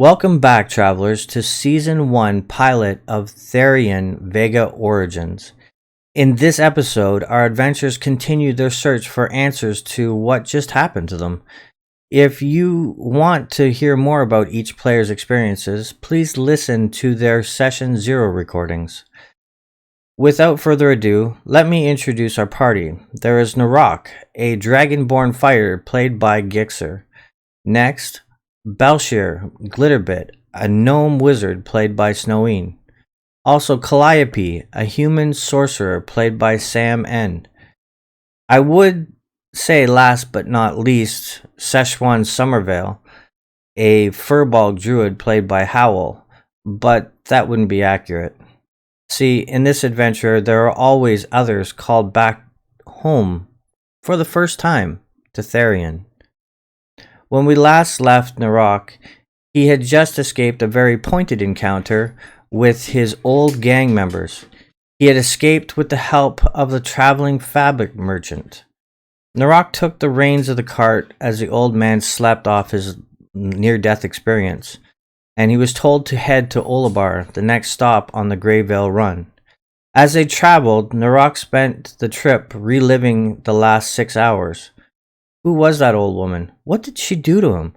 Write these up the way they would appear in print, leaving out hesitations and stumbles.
Welcome back, travelers, to Season 1 pilot of Thearion Vega Origins. In this episode, our adventurers continue their search for answers to what just happened to them. If you want to hear more about each player's experiences, please listen to their Session 0 recordings. Without further ado, let me introduce our party. There is Narok, a dragonborn fighter played by Gixer. Next, Belshir Glitterbit, a gnome wizard played by Snoween. Also Calliope, a human sorcerer played by Sam N. I would say last but not least, Szechuan Somervale, a furball druid played by Howl, but that wouldn't be accurate. See, in this adventure, there are always others called back home for the first time to Thearion. When we last left Narok, he had just escaped a very pointed encounter with his old gang members. He had escaped with the help of the traveling fabric merchant. Narok took the reins of the cart as the old man slept off his near-death experience, and he was told to head to Olabar, the next stop on the Greyvale Run. As they traveled, Narok spent the trip reliving the last 6 hours. Who was that old woman? What did she do to him?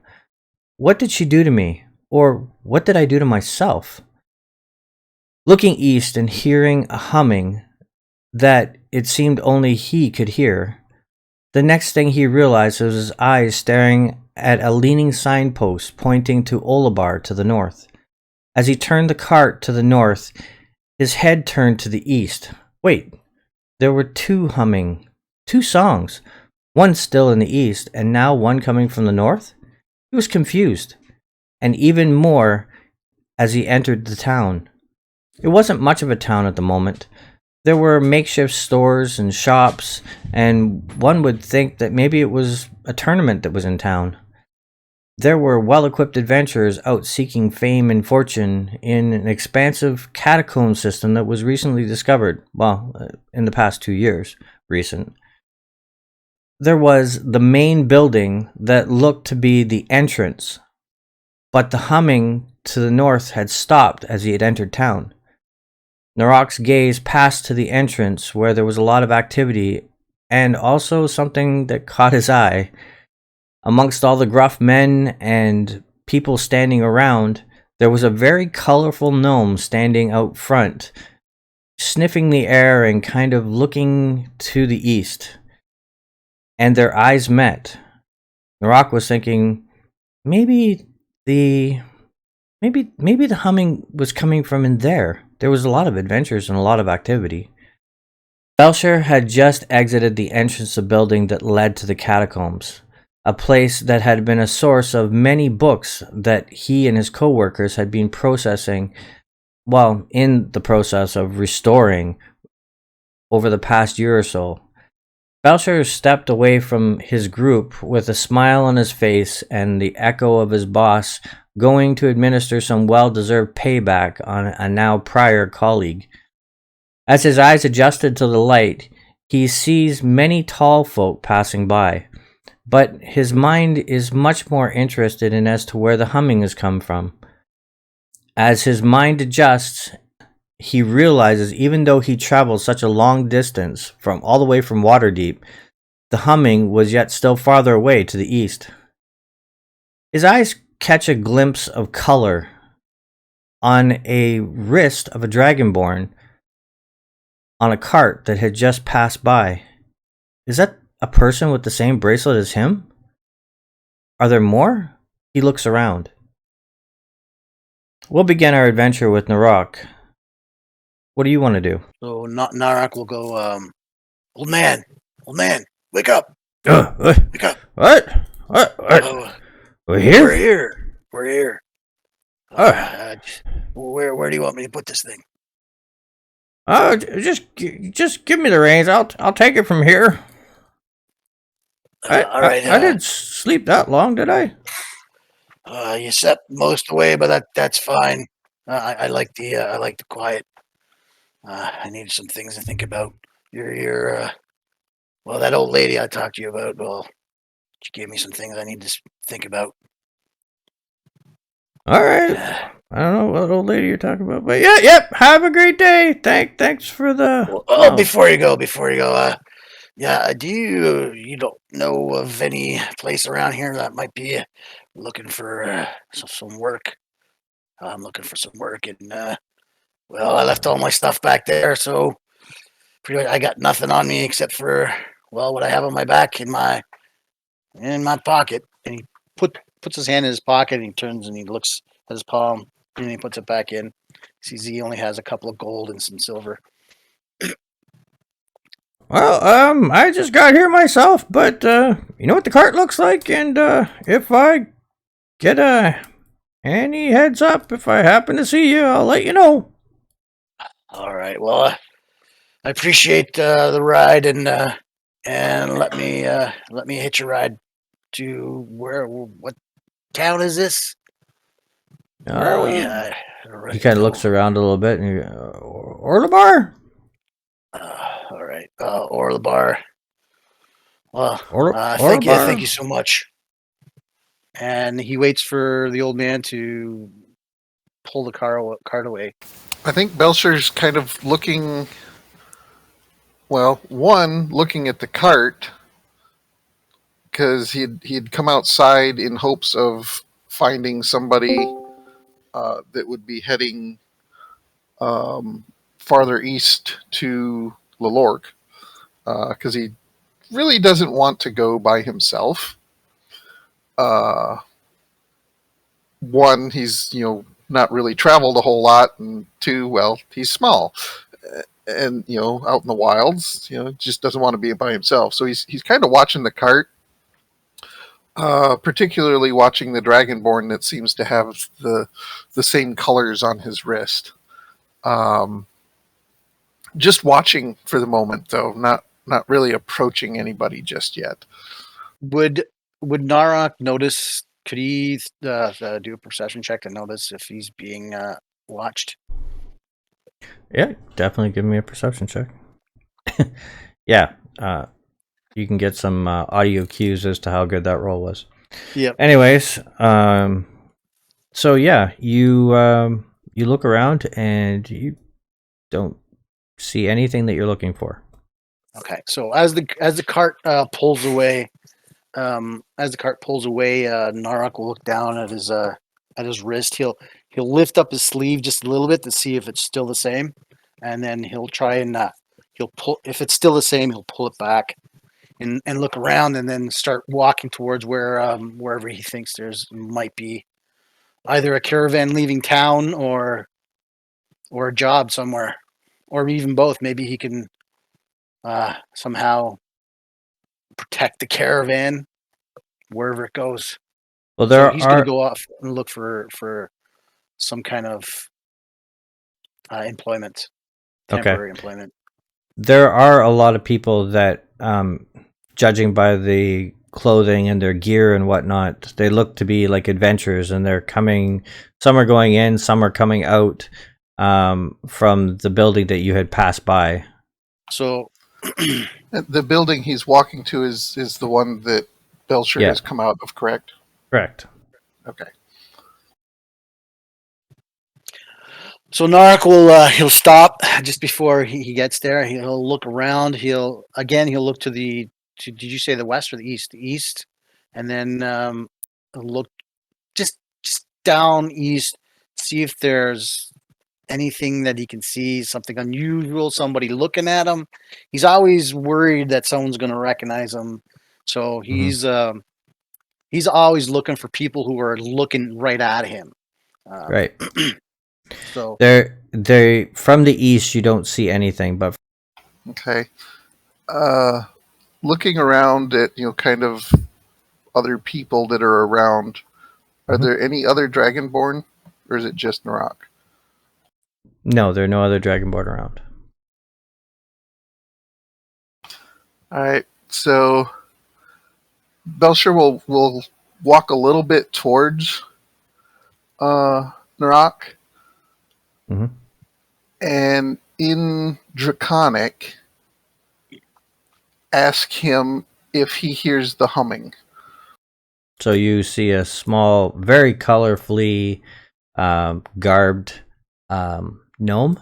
What did she do to me? Or what did I do to myself? Looking east and hearing a humming that it seemed only he could hear, the next thing he realized was his eyes staring at a leaning signpost pointing to Olabar to the north. As he turned the cart to the north, his head turned to the east. Wait, there were two songs. One still in the east, and now one coming from the north? He was confused, and even more as he entered the town. It wasn't much of a town at the moment. There were makeshift stores and shops, and one would think that maybe it was a tournament that was in town. There were well-equipped adventurers out seeking fame and fortune in an expansive catacomb system that was recently discovered, in the past 2 years, recent. There was the main building that looked to be the entrance, but the humming to the north had stopped as he had entered town. Narok's gaze passed to the entrance where there was a lot of activity and also something that caught his eye. Amongst all the gruff men and people standing around, there was a very colorful gnome standing out front, sniffing the air and kind of looking to the east. And their eyes met. Narok was thinking, maybe the humming was coming from in there. There was a lot of adventures and a lot of activity. Belshir had just exited the entrance of the building that led to the catacombs, a place that had been a source of many books that he and his co-workers had been in the process of restoring over the past year or so. Belshir stepped away from his group with a smile on his face and the echo of his boss going to administer some well-deserved payback on a now prior colleague. As his eyes adjusted to the light, he sees many tall folk passing by, but his mind is much more interested in as to where the humming has come from. As his mind adjusts, he realizes even though he traveled such a long distance from all the way from Waterdeep, the humming was yet still farther away to the east. His eyes catch a glimpse of color on a wrist of a dragonborn on a cart that had just passed by. Is that a person with the same bracelet as him? Are there more? He looks around. We'll begin our adventure with Narok. What do you want to do? So Narak will go, old man, wake up. Wake up. What? Oh, We're here? We're here. Where do you want me to put this thing? Just give me the reins. I'll take it from here. All right. I didn't sleep that long, did I? You slept most of the way, but that's fine. I like the quiet. I need some things to think about. That old lady I talked to you about, she gave me some things I need to think about. All right. I don't know what old lady you're talking about, but yeah, yep. Have a great day. Thanks for the. Well, No. before you go, yeah, do you don't know of any place around here that might be looking for some work? I'm looking for some work, and well, I left all my stuff back there, so pretty much I got nothing on me except for well, what I have on my back in my pocket. And he puts his hand in his pocket, and he turns and he looks at his palm, and he puts it back in. Sees he only has a couple of gold and some silver. Well, I just got here myself, but you know what the cart looks like, and if I get any heads up, if I happen to see you, I'll let you know. All right. Well, I appreciate the ride, and let me hitch a ride to what town is this? Where are we? Um, I'm he ready to kind of go. looks around a little bit, and Orlebar, All right. Or the bar. Well, thank you Orlebar. so much. And he waits for the old man to pull the cart away. I think Belcher's kind of looking. Well, one looking at the cart because he'd come outside in hopes of finding somebody that would be heading farther east to Lelorc because he really doesn't want to go by himself. One, he's not really traveled a whole lot, and two, well, he's small, and out in the wilds, just doesn't want to be by himself. So he's kind of watching the cart, particularly watching the dragonborn that seems to have the same colors on his wrist. Um, just watching for the moment, though, not really approaching anybody just yet. Would Narok notice? Could he do a perception check to notice if he's being watched? Yeah, definitely give me a perception check. Yeah, you can get some audio cues as to how good that roll was. Yep. Anyways, so yeah, you look around and you don't see anything that you're looking for. Okay. So as the cart pulls away, Narok will look down at his wrist. He'll lift up his sleeve just a little bit to see if it's still the same, and then he'll try and he'll pull. If it's still the same, he'll pull it back and look around, and then start walking towards wherever he thinks there's might be either a caravan leaving town or a job somewhere, or even both. Maybe he can somehow protect the caravan wherever it goes. Well, So there he's going to are go off and look for some kind of employment, okay. temporary employment. There are a lot of people that, judging by the clothing and their gear and whatnot, they look to be like adventurers, and they're coming. Some are going in, some are coming out from the building that you had passed by. So The building he's walking to is the one that Belcher Yeah, has come out of, correct? correct. Okay. So Nark will he'll stop just before he gets there. He'll look around. He'll look to did you say the west or the east? The east, and then look just down east. See if there's anything that he can see, something unusual, somebody looking at him. He's always worried that someone's going to recognize him, so he's always looking for people who are looking right at him. Right. So They from the east. You don't see anything, but Okay. Looking around at kind of other people that are around, are Mhm. there any other Dragonborn, or is it just Narok? No, there are no other dragonborn around. All right. So Belcher will walk a little bit towards Narok, Mm-hmm. and in Draconic, ask him if he hears the humming. So you see a small, very colorfully garbed gnome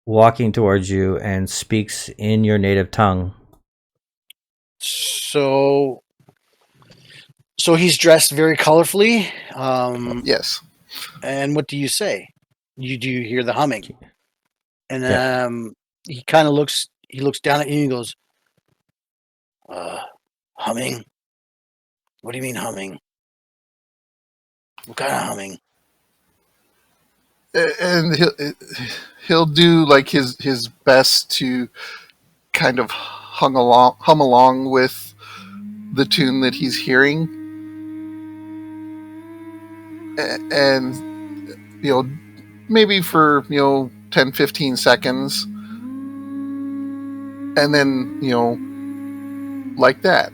walking towards you and speaks in your native tongue. So he's dressed very colorfully. Yes. And what do you say? Do you hear the humming? And Yeah. he kind of looks. He looks down at you and he goes, "Humming? What do you mean humming? What kind of humming?" And he'll do like his best to kind of hum along with the tune that he's hearing, and maybe for 10-15 seconds, and then like that.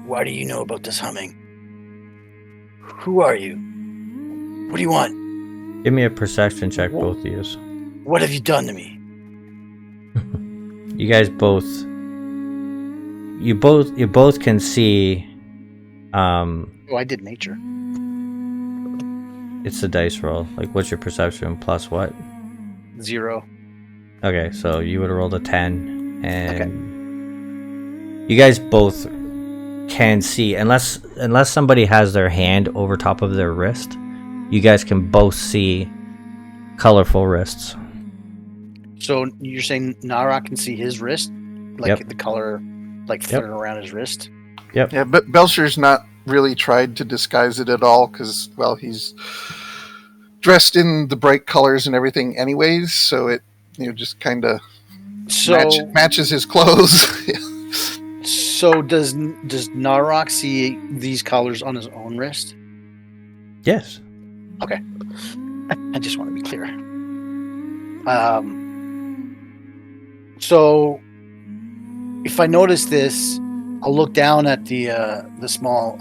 Why do you know about this humming? Who are you? What do you want? Give me a perception check, both of you. What have you done to me? You guys both. You both can see. Oh, I did nature. It's a dice roll. Like, what's your perception plus what? 0. Okay, so you would have rolled a 10, and you guys both can see, unless somebody has their hand over top of their wrist, you guys can both see colorful wrists. So you're saying Nara can see his wrist, like the color, like flirting around his wrist. Yep. Yeah, but Belcher's not really tried to disguise it at all because, well, he's dressed in the bright colors and everything, anyways. So it just kind of matches his clothes. So does Narok see these colors on his own wrist? Yes. Okay. I just want to be clear. So if I notice this, I'll look down at the small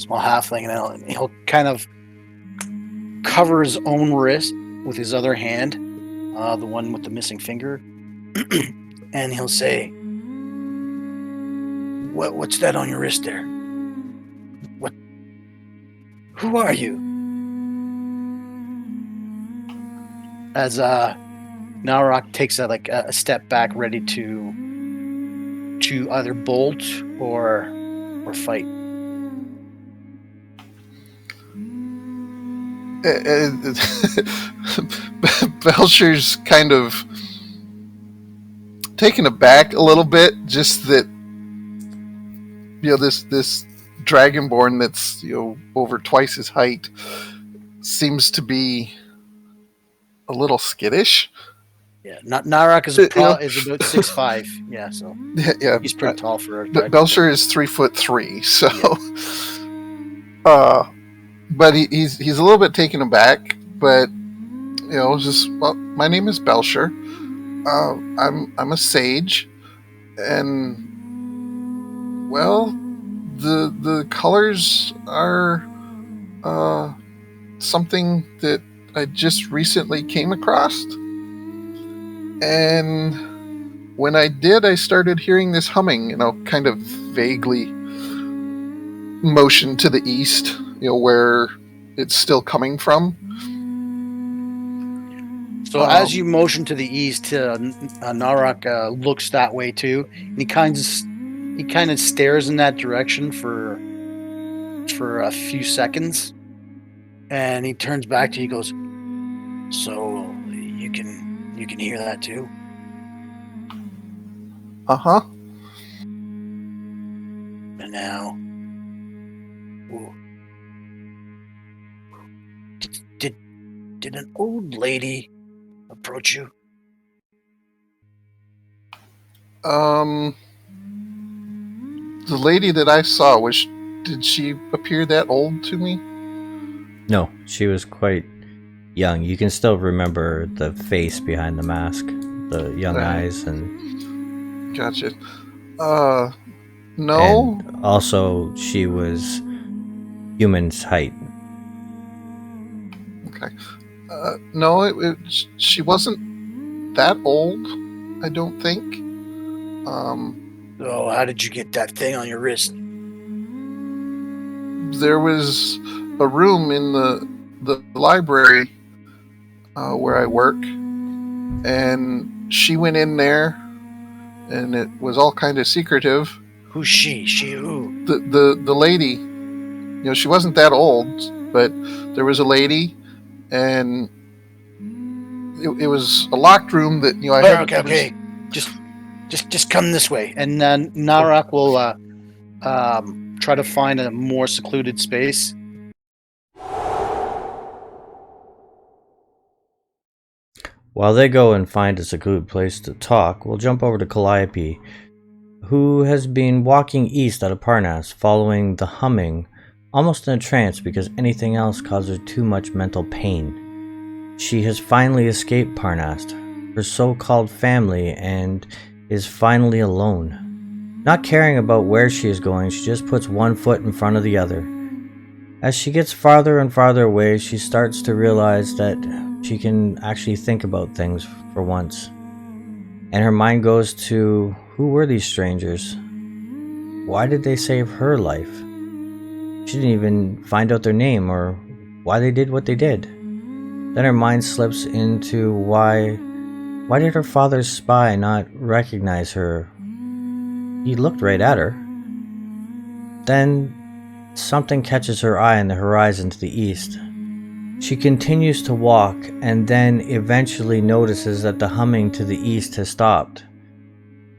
halfling, and he'll kind of cover his own wrist with his other hand, the one with the missing finger, and he'll say, "What's that on your wrist there? What? Who are you?" As Nalrock takes a step back, ready to either bolt or fight. Belcher's kind of taken aback a little bit, just that this dragonborn that's over twice his height seems to be a little skittish. Yeah, Narok is about 6'5". Yeah, so yeah, he's pretty tall for a dragon. Belcher is 3'3", so but he's a little bit taken aback. But just, well, my name is Belcher. I'm a sage, and well, the colors are something that I just recently came across. And when I did, I started hearing this humming, kind of vaguely motion to the east, where it's still coming from. So as you motion to the east, Narok looks that way too, and he kind of stares in that direction for a few seconds, and he turns back to you. He goes, "So you can hear that too?" Uh-huh. And now, did an old lady approach you? The lady that I saw, did she appear that old to me? No, she was quite young. You can still remember the face behind the mask, the young eyes, and gotcha. No. And also, she was human's height. Okay. No, she wasn't that old, I don't think. Oh, how did you get that thing on your wrist? There was a room in the library where I work, and she went in there, and it was all kind of secretive. Who's she? She who? The lady, she wasn't that old, but there was a lady, and it was a locked room that I had. Okay. Just come this way, and Narak will try to find a more secluded space. While they go and find a secluded place to talk, we'll jump over to Calliope, who has been walking east out of Parnas, following the humming, almost in a trance because anything else caused her too much mental pain. She has finally escaped Parnas, her so-called family, and is finally alone. Not caring about where she is going, she just puts one foot in front of the other. As she gets farther and farther away, she starts to realize that she can actually think about things for once. And her mind goes to, who were these strangers? Why did they save her life? She didn't even find out their name or why they did what they did. Then her mind slips into why did her father's spy not recognize her? He looked right at her. Then something catches her eye on the horizon to the east. She continues to walk and then eventually notices that the humming to the east has stopped.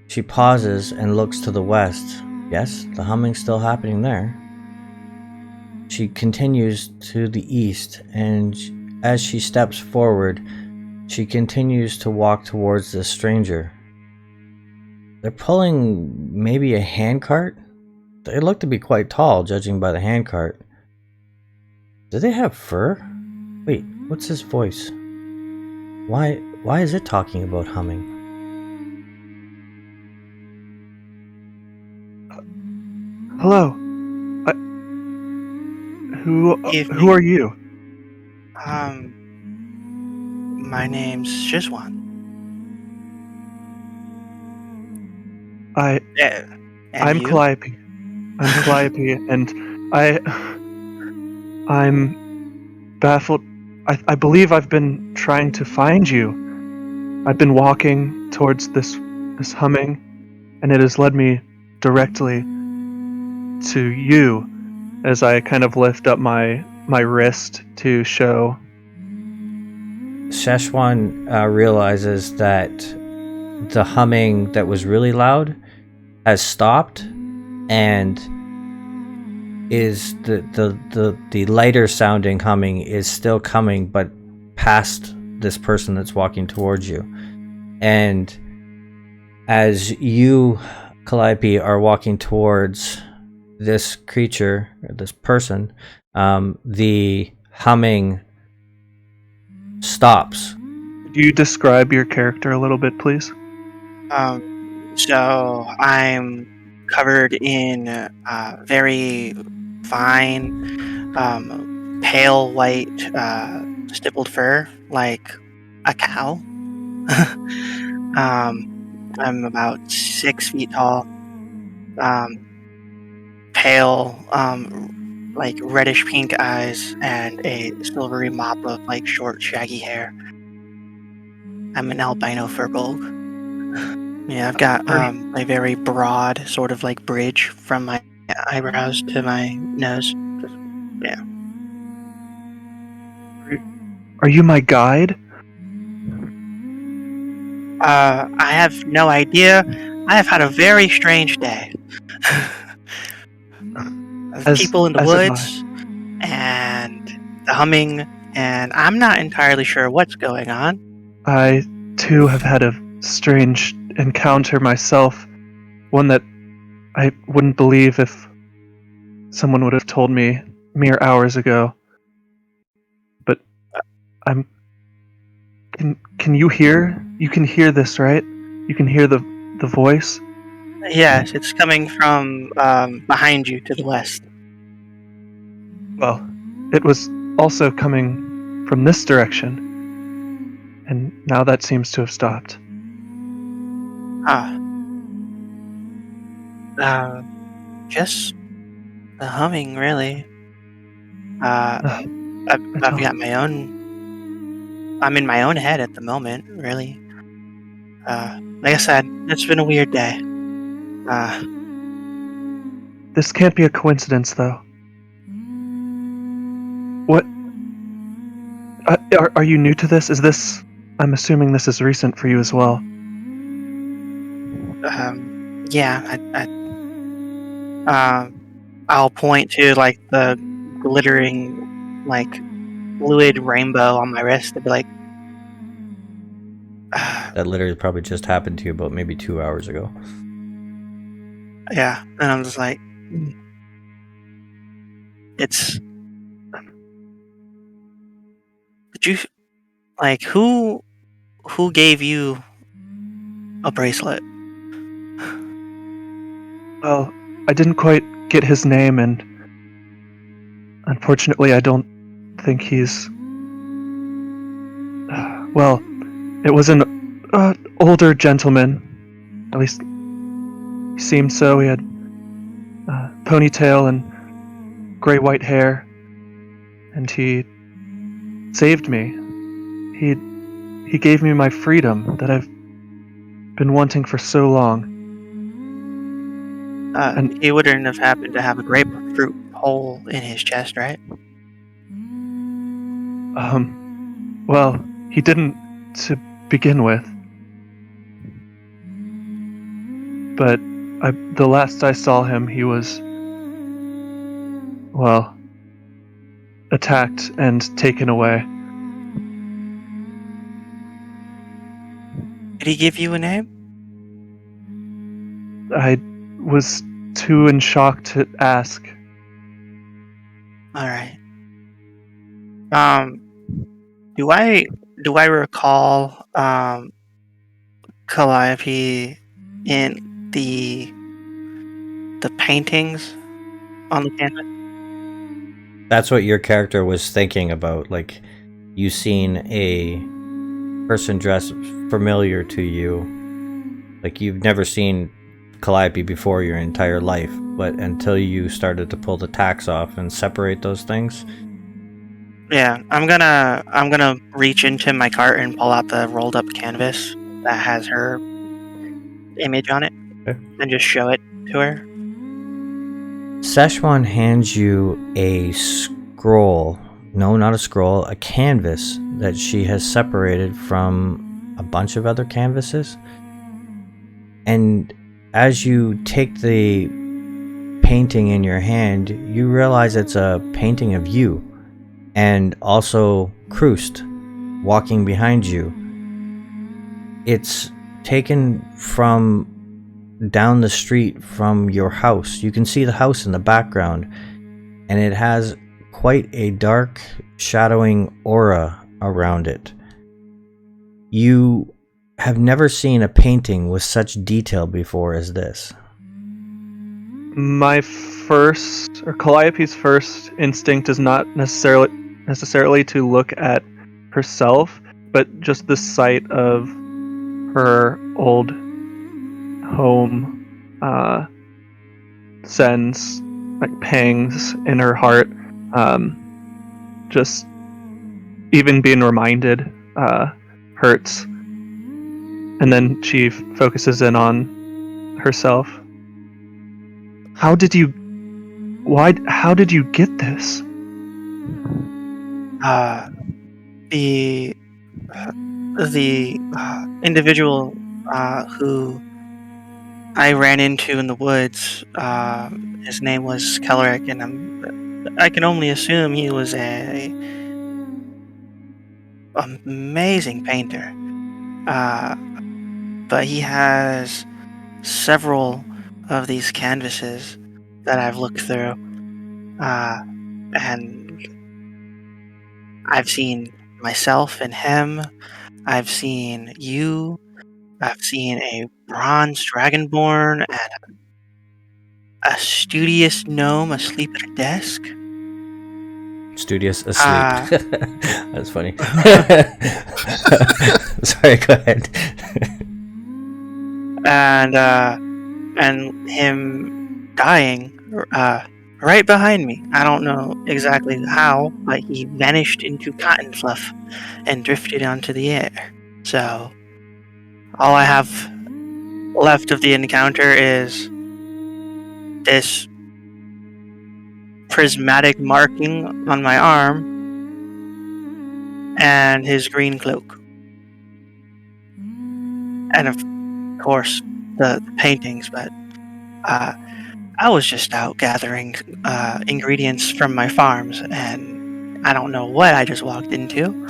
She pauses and looks to the west. Yes, the humming's still happening there. She continues to the east, and as she steps forward, she continues to walk towards the stranger. They're pulling maybe a handcart? They look to be quite tall, judging by the handcart. Do they have fur? Wait, what's his voice? Why is it talking about humming? Hello. Who are you? My name's Shizwan. I'm you? Calliope. I'm Calliope, and I'm baffled. I believe I've been trying to find you. I've been walking towards this humming, and it has led me directly to you as I kind of lift up my wrist to show. Szechuan realizes that the humming that was really loud has stopped, and is the lighter sounding humming is still coming, but past this person that's walking towards you. And as you, Calliope, are walking towards this creature, or this person, the humming stops. Could you describe your character a little bit, please? So I'm covered in very fine, pale white, stippled fur, like a cow. I'm about 6 feet tall. Pale, like reddish pink eyes, and a silvery mop of like short, shaggy hair. I'm an albino furbolg. Yeah, I've got a very broad sort of like bridge from my eyebrows to my nose. Yeah. Are you my guide? I have no idea. I have had a very strange day. People in the woods and the humming, and I'm not entirely sure what's going on. I too have had a strange encounter myself, one that I wouldn't believe if someone would have told me mere hours ago. But can you hear? You can hear this, right? You can hear the voice? Yes, it's coming from behind you to the west. Well, it was also coming from this direction, and now that seems to have stopped. Just the humming, really. I've I got my own. I'm in my own head at the moment, really. Like I said, it's been a weird day. This can't be a coincidence, though. What? Are you new to this? Is this? I'm assuming this is recent for you as well. Yeah, I'll point to like the glittering, like fluid rainbow on my wrist and be like, That literally probably just happened to you about maybe 2 hours ago. yeah, and I'm just like, it's. Did you like who gave you a bracelet? Well, I didn't quite get his name, and unfortunately, I don't think he's. Well, it was an older gentleman. At least he seemed so. He had ponytail and gray-white hair, and he saved me. He gave me my freedom that I've been wanting for so long. And He wouldn't have happened to have a grapefruit hole in his chest, right? Well, he didn't to begin with. But the last I saw him, he was, well, attacked and taken away. Did he give you a name? I was too in shock to ask. All right. Do I recall Calliope in the paintings on the canvas? That's what your character was thinking about. Like, you seen a person dressed familiar to you. Like, you've never seen Calliope before your entire life, but until you started to pull the tacks off and separate those things. Yeah, I'm gonna reach into my cart and pull out the rolled up canvas that has her image on it, Okay. and just show it to her. Szechuan hands you a scroll. No, not a scroll, a canvas that she has separated from a bunch of other canvases. And as you take the painting in your hand, you realize it's a painting of you, and also Krust walking behind you. It's taken from down the street from your house. You can see the house in the background, and it has quite a dark, shadowing aura around it. You have never seen a painting with such detail before as this. My first, or Calliope's first instinct is not necessarily to look at herself, but just the sight of her old home sends like pangs in her heart. Just even being reminded hurts. And then she focuses in on herself. How did you get this? The individual who I ran into in the woods, his name was Kellerick, and I can only assume he was a amazing painter. But he has several of these canvases that I've looked through, and I've seen myself and him. I've seen you. I've seen a bronze dragonborn and a studious gnome asleep at a desk. Studious asleep. That's funny. Sorry, go ahead. And and him dying right behind me. I don't know exactly how, but he vanished into cotton fluff and drifted onto the air. So all I have left of the encounter is this prismatic marking on my arm and his green cloak. And of course, the paintings, but I was just out gathering ingredients from my farms, and I don't know what I just walked into.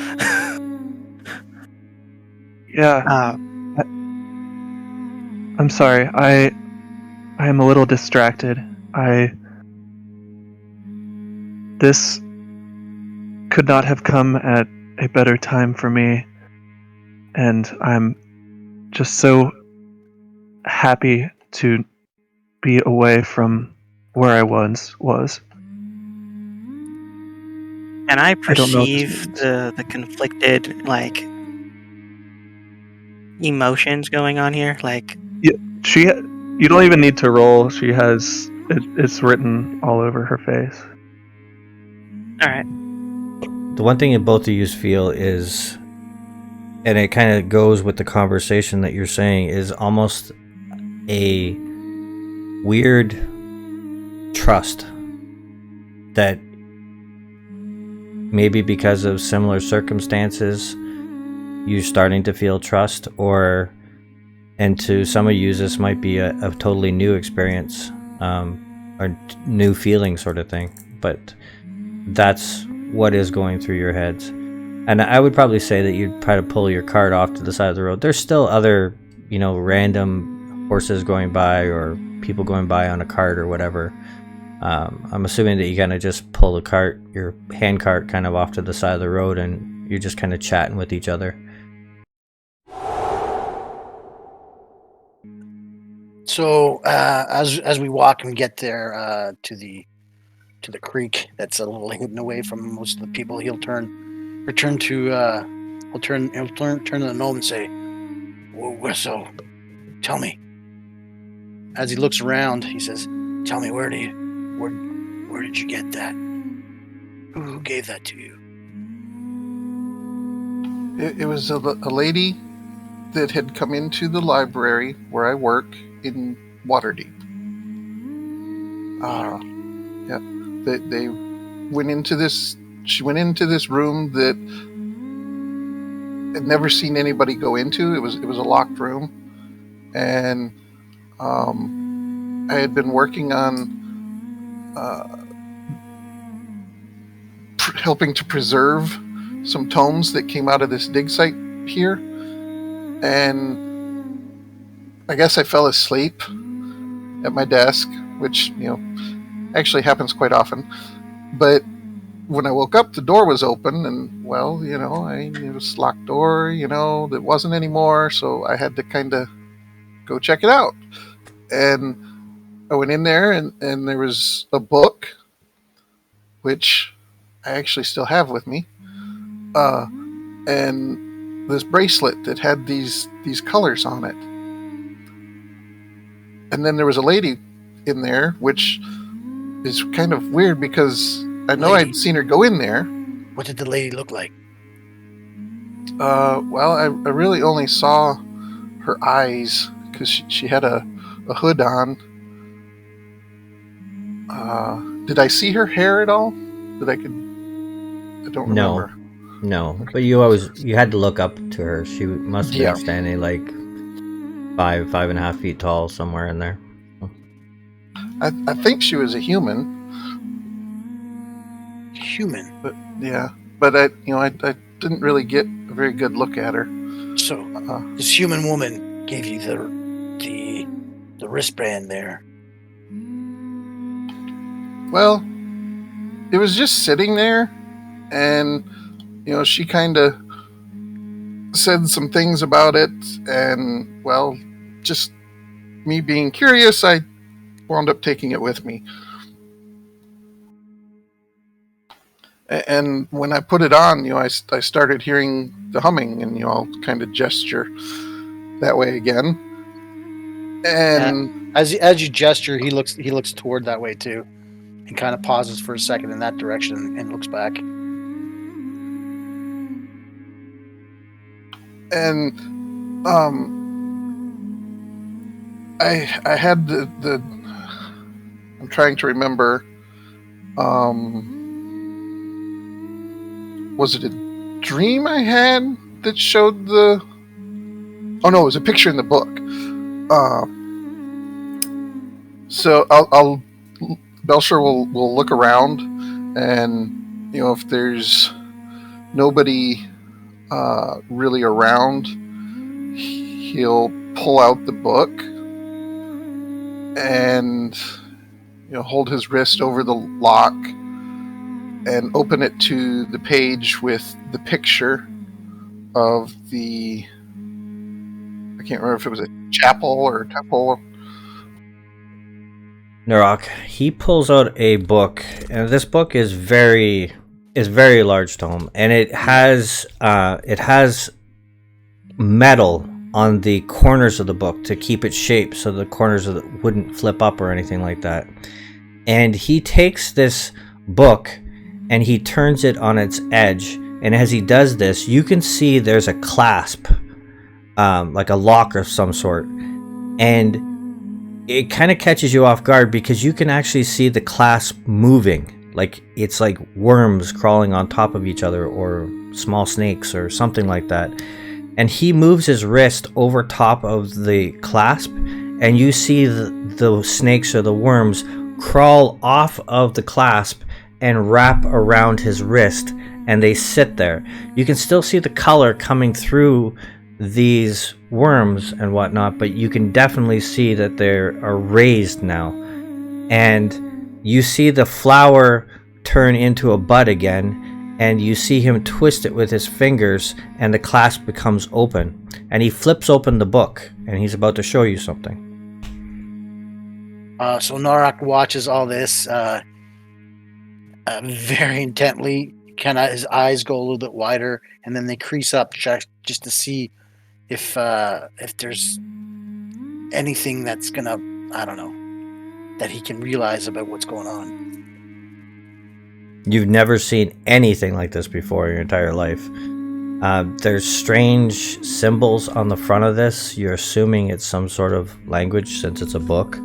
Yeah, I'm sorry. I am a little distracted. This could not have come at a better time for me, and I'm just so happy to be away from where I once was. And I I don't know what this perceive means. the conflicted emotions going on here. You don't even need to roll. She has it's written all over her face. All right. The one thing that both of you feel is, and it kind of goes with the conversation that you're saying, is almost a weird trust that maybe because of similar circumstances you're starting to feel trust, and to some of you this might be a totally new experience, or new feeling sort of thing, but that's what is going through your heads. And I would probably say that you'd try to pull your cart off to the side of the road. There's still other, random horses going by or people going by on a cart or whatever. I'm assuming that you kind of just pull the cart, your hand cart, kind of off to the side of the road, and you're just kind of chatting with each other. So as we walk and get there to the creek that's a little hidden away from most of the people, he'll turn to the gnome and say, "Well, so tell me." As he looks around, he says, "Tell me, where did you get that? Who gave that to you?" It was a lady that had come into the library where I work in Waterdeep. Yeah, they went into this. She went into this room that I'd never seen anybody go into. It was a locked room, and I had been working on helping to preserve some tomes that came out of this dig site here, and I guess I fell asleep at my desk, which actually happens quite often. But when I woke up, the door was open, and it was a locked door, that wasn't anymore, so I had to kind of go check it out. And I went in there, and there was a book, which I actually still have with me, and this bracelet that had these colors on it. And then there was a lady in there, which is kind of weird because I know I'd seen her go in there. What did the lady look like? Well, I really only saw her eyes because she had a hood on. Did I see her hair at all? I don't remember. No, okay. But you had to look up to her. She must have been standing like 5.5 feet tall, somewhere in there. I think she was a human. Human? But I didn't really get a very good look at her. So this human woman gave you the wristband there. Well, it was just sitting there, and she kind of said some things about it, and just me being curious, I wound up taking it with me. And when I put it on, I started hearing the humming, and I'll kind of gesture that way again. And As you gesture, he looks toward that way too, and kind of pauses for a second in that direction and looks back. and I had the I'm trying to remember. Was it a dream I had that showed the? Oh no, it was a picture in the book. So I'll Belcher will look around, and if there's nobody really around, he'll pull out the book and hold his wrist over the lock and open it to the page with the picture of the, I can't remember if it was a chapel or a temple. Narok, he pulls out a book, and this book is very large tome, and it has metal on the corners of the book to keep it shaped so the corners wouldn't flip up or anything like that. And he takes this book and he turns it on its edge, and as he does this, you can see there's a clasp, like a lock of some sort, and it kind of catches you off guard because you can actually see the clasp moving, like it's like worms crawling on top of each other or small snakes or something like that. And he moves his wrist over top of the clasp, and you see the snakes or the worms crawl off of the clasp and wrap around his wrist, and they sit there. You can still see the color coming through these worms and whatnot, but you can definitely see that they are raised now. And you see the flower turn into a bud again, and you see him twist it with his fingers, and the clasp becomes open. And he flips open the book, and he's about to show you something. So Narok watches all this very intently. Kind of his eyes go a little bit wider, and then they crease up just to see if there's anything that's gonna, I don't know, that he can realize about what's going on. You've never seen anything like this before in your entire life. There's strange symbols on the front of this. You're assuming it's some sort of language since it's a book.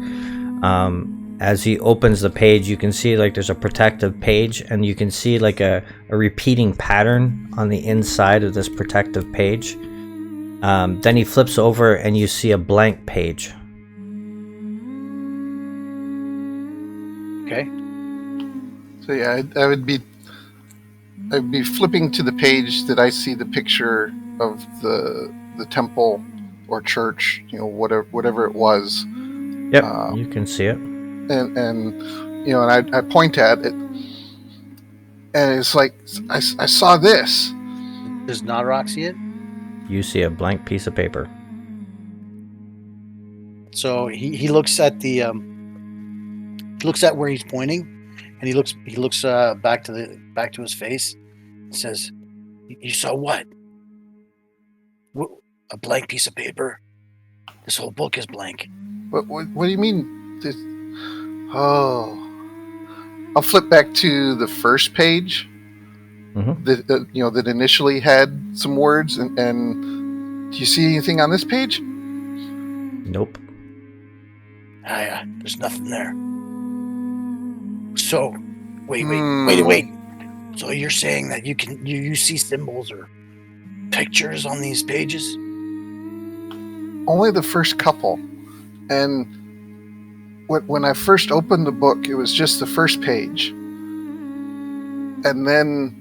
As he opens the page, you can see like there's a protective page, and you can see like a repeating pattern on the inside of this protective page. Then he flips over and you see a blank page. Okay. So yeah, I'd be flipping to the page that I see the picture of the temple or church, whatever it was. Yep, you can see it. And I point at it, and it's like I saw this. Does Narok see it? You see a blank piece of paper. So he looks at the he looks at where he's pointing, and he looks back to his face and says, "You saw what? A blank piece of paper? This whole book is blank." What do you mean? I'll flip back to the first page. Mm-hmm. That initially had some words, and do you see anything on this page? Nope. There's nothing there. So, wait. So you're saying that you see symbols or pictures on these pages? Only the first couple, and when I first opened the book, it was just the first page, and then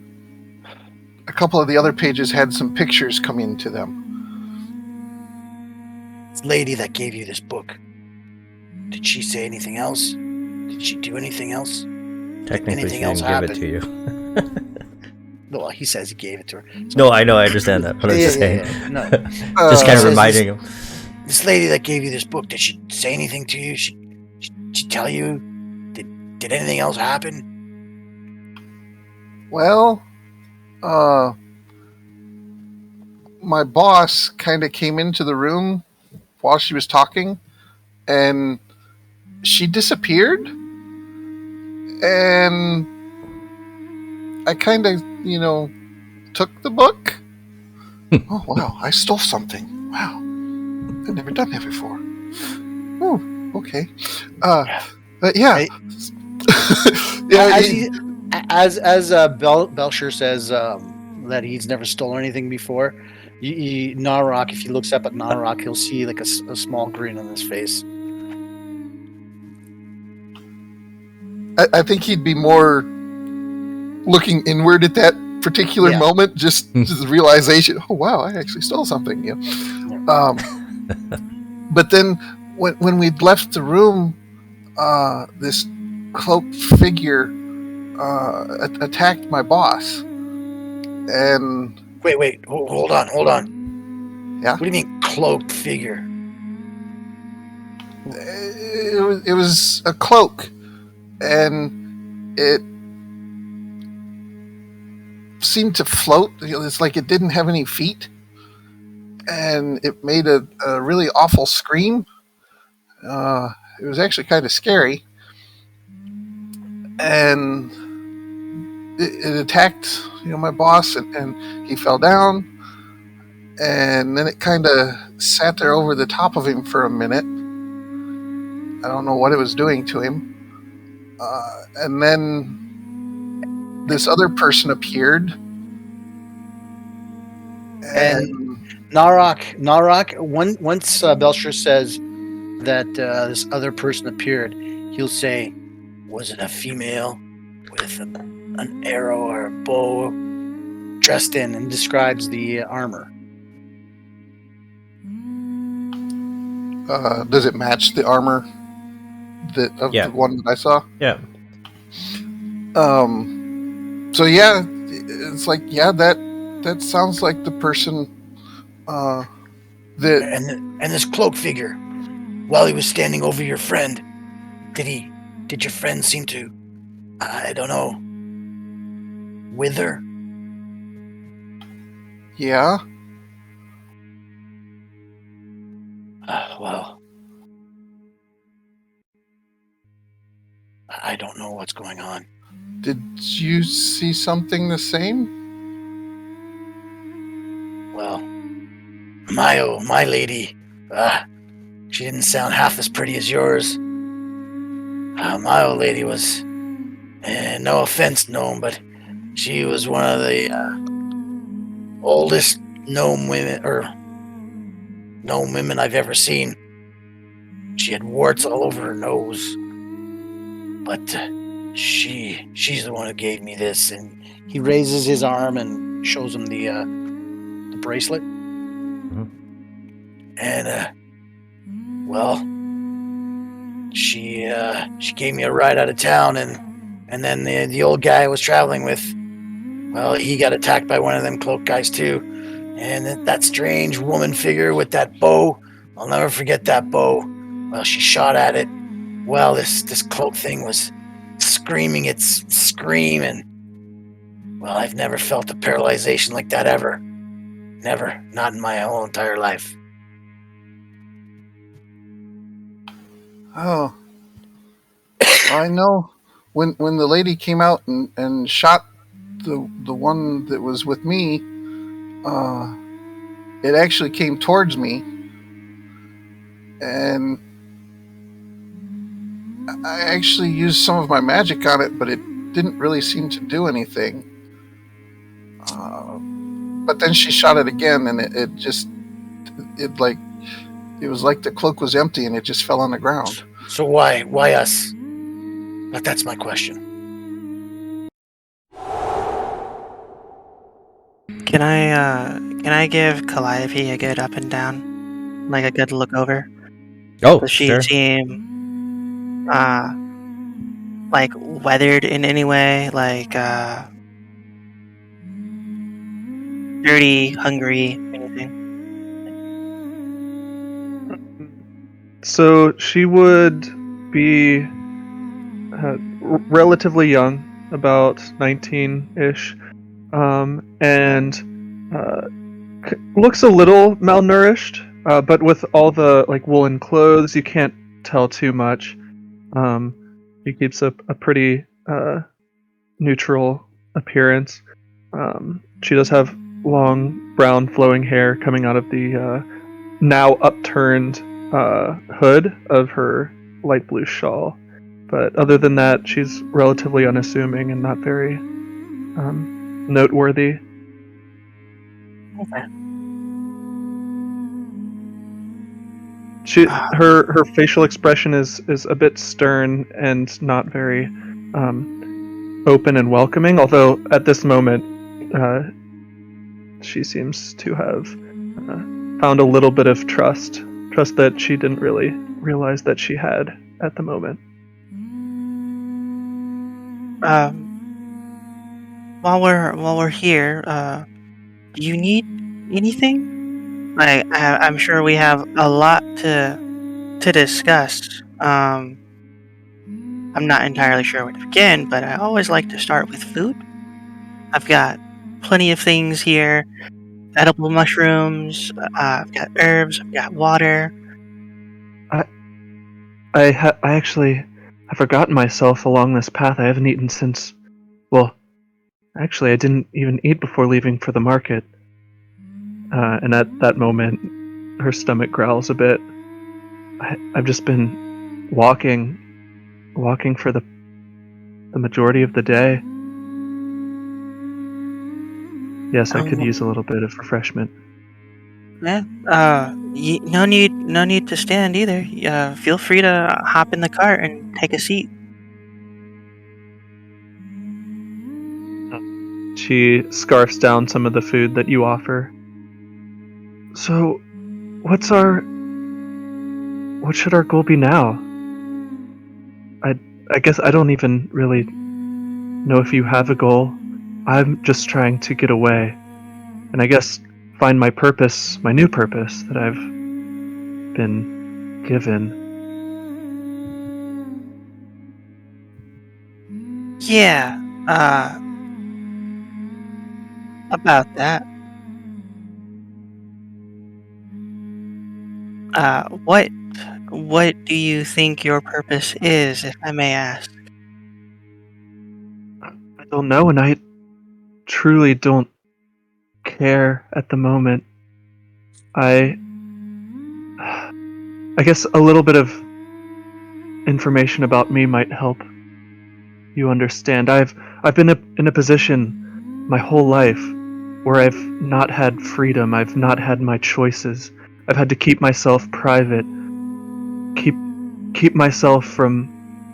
a couple of the other pages had some pictures come into them. This lady that gave you this book, did she say anything else? Did she do anything else? Technically, anything she else didn't give it happen? to you. Well, he says he gave it to her. No, I know, I understand that, but I'm just saying. Yeah. No. Just kind of says reminding him. This lady that gave you this book, did she say anything to you? She tell you? Did anything else happen? Well, my boss kind of came into the room while she was talking, and she disappeared. And I kind of, took the book. Oh, wow, I stole something. Wow, I've never done that before. Oh, okay. But yeah. Hey, Yeah, as Belcher says that he's never stolen anything before, Narok, if he looks up at Narok, he'll see like a small grin on his face. I think he'd be more looking inward at that particular Yeah. moment, just the realization, oh wow, I actually stole something. But then when we'd left the room, this cloaked figure attacked my boss. And Wait, hold on. Yeah? What do you mean cloaked figure? it was a cloak, and it seemed to float. It's like it didn't have any feet, and it made a really awful scream. It was actually kind of scary, and it attacked my boss, and he fell down, and then it kind of sat there over the top of him for a minute. I don't know what it was doing to him. And then this other person appeared. And Narok, once Belcher says that this other person appeared, he'll say, was it a female with an arrow or a bow dressed in, and describes the armor. Does it match the armor the one that I saw? Yeah. So yeah, it's like, yeah, that sounds like the person that and this cloak figure, while he was standing over your friend, did your friend seem to, I don't know, wither? Yeah. Well, I don't know what's going on. Did you see something the same? Well, my lady, she didn't sound half as pretty as yours. My old lady was, no offense, gnome, but she was one of the oldest gnome women I've ever seen. She had warts all over her nose, but she's the one who gave me this. And he raises his arm and shows him the bracelet. Mm-hmm. And well, she gave me a ride out of town, and then the old guy I was traveling with, well, he got attacked by one of them cloak guys too. And that strange woman figure with that bow, I'll never forget that bow. Well, she shot at it. Well, this cloak thing was screaming its scream, and well, I've never felt a paralyzation like that ever. Never, not in my whole entire life. Oh, I know. When the lady came out and shot the one that was with me, it actually came towards me, and I actually used some of my magic on it, but it didn't really seem to do anything. But then she shot it again, and it was like the cloak was empty, and it just fell on the ground. So why us? But that's my question. Can I give Calliope a good up and down, like a good look over? Oh, Does she sure. seem like weathered in any way, like dirty, hungry, anything? So she would be relatively young, about 19-ish, and looks a little malnourished. But with all the like woolen clothes, you can't tell too much. He keeps a pretty neutral appearance. She does have long brown flowing hair coming out of the now upturned hood of her light blue shawl. But other than that, she's relatively unassuming and not very noteworthy. Okay. Her facial expression is a bit stern and not very open and welcoming. Although at this moment, she seems to have found a little bit of trust that she didn't really realize that she had at the moment. While we're here, do you need anything? I'm sure we have a lot to discuss. I'm not entirely sure where to begin, but I always like to start with food. I've got plenty of things here: edible mushrooms. I've got herbs. I've got water. I actually I've forgotten myself along this path. I haven't eaten since. Well, actually, I didn't even eat before leaving for the market. And at that moment, her stomach growls a bit. I've just been walking for the majority of the day. Yes, I could use a little bit of refreshment. Yeah. No need to stand either. Feel free to hop in the cart and take a seat. She scarfs down some of the food that you offer. So, what should our goal be now? I guess I don't even really know if you have a goal. I'm just trying to get away, and I guess find my purpose, my new purpose that I've been given. Yeah. About that. What do you think your purpose is, if I may ask? I don't know, and I truly don't care at the moment. I guess a little bit of information about me might help you understand. I've been in a position my whole life where I've not had freedom. I've not had my choices. I've had to keep myself private. Keep myself from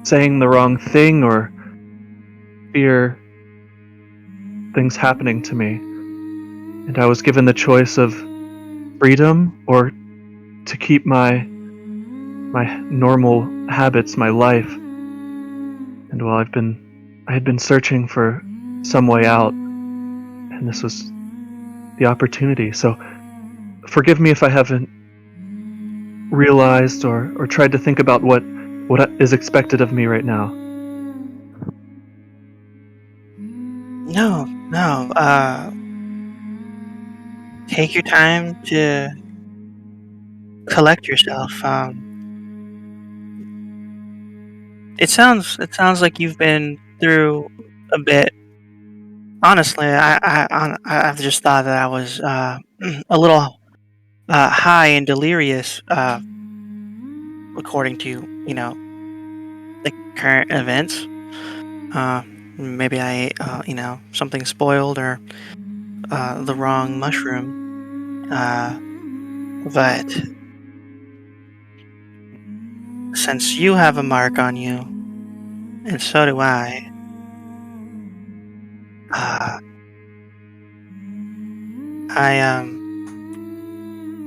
saying the wrong thing or fear things happening to me. And I was given the choice of freedom or to keep my normal habits, my life. And while I had been searching for some way out, and this was the opportunity. So forgive me if I haven't realized or tried to think about what is expected of me right now. No. Take your time to collect yourself. It sounds like you've been through a bit. Honestly, I've just thought that I was a little high and delirious, according to the current events. Maybe I ate something spoiled or the wrong mushroom. But since you have a mark on you, and so do I,